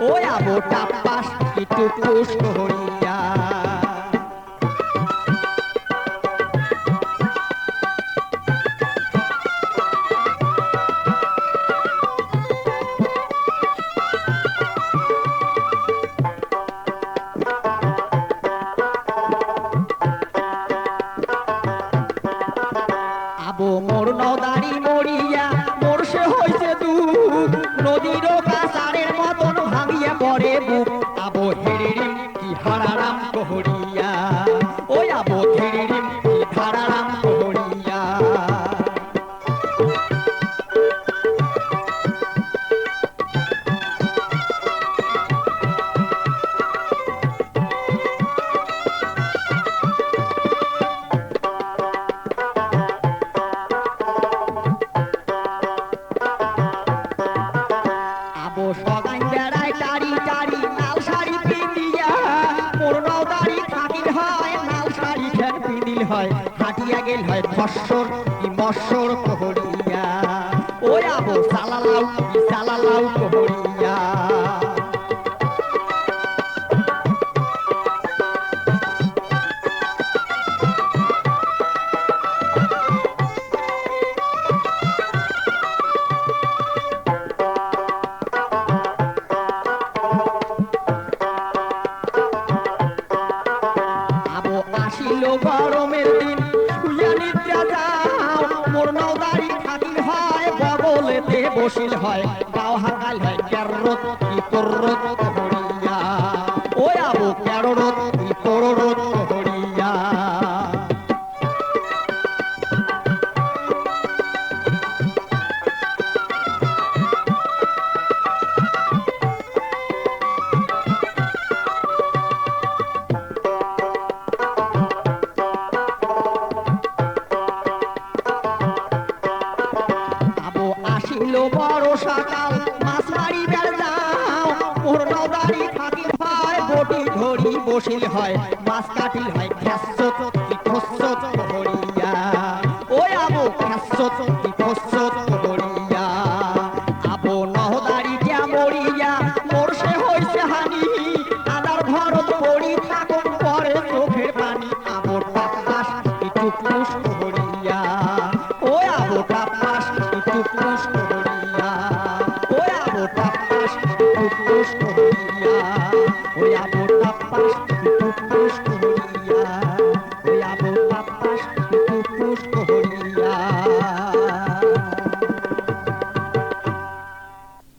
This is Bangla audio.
ওই আবো টাপাস একটু পুষ করিয়া আবো মোর নদারি মরিয়া মোর সে হইছে দুঃখ নদীর কাছারের মতন ভাঙিয়া পড়ে বুক আবো হেরিরিম কি হারারাম কহরিয়া ওই আবো হেরিরিম কি হারারাম কহরিয়া আবো সগাই বেড়ায় টারি টারি লাল শাড়ি পিন্দিয়া মোর নদারি থাকিল হয় লাল শাড়ি ফের পিন্দিল হয় হাটিয়া গেল হয় ফসর কি মসর কহরিয়া ওই আবো সালালাউ কহরিয়া আবো আসিল গরমের দিন শুইয়া নিদ্রা যাও মোর নদারি থাকিল হয় বগলেতে বসিল হয় গাও হাকাল হয় ক্যাররত কি তোররত কহরিয়া ওই আবো ক্যাররত কি তোররত কহরিয়া আবো আসিল বড় সকাল মাছ মারিবার যাও মোর নদারি থাকিল হয় বটি ধরি বসিল হয় মাছ কাটিল হয় খেসত কি খসত কহরিয়া ওই আবো খেসত কি খসত কহরিয়া আবো নহদারিটা মরিয়া মোর সে হইছে হানি আদার ভরত পড়ি থাকুন পরে চোখের পানি আবো টাপাস একটু পুষ কহরিয়া ওই আবো টাপাস একটু পুষ কহরিয়া ওই আবো টাপাস একটু পুষ কহরিয়া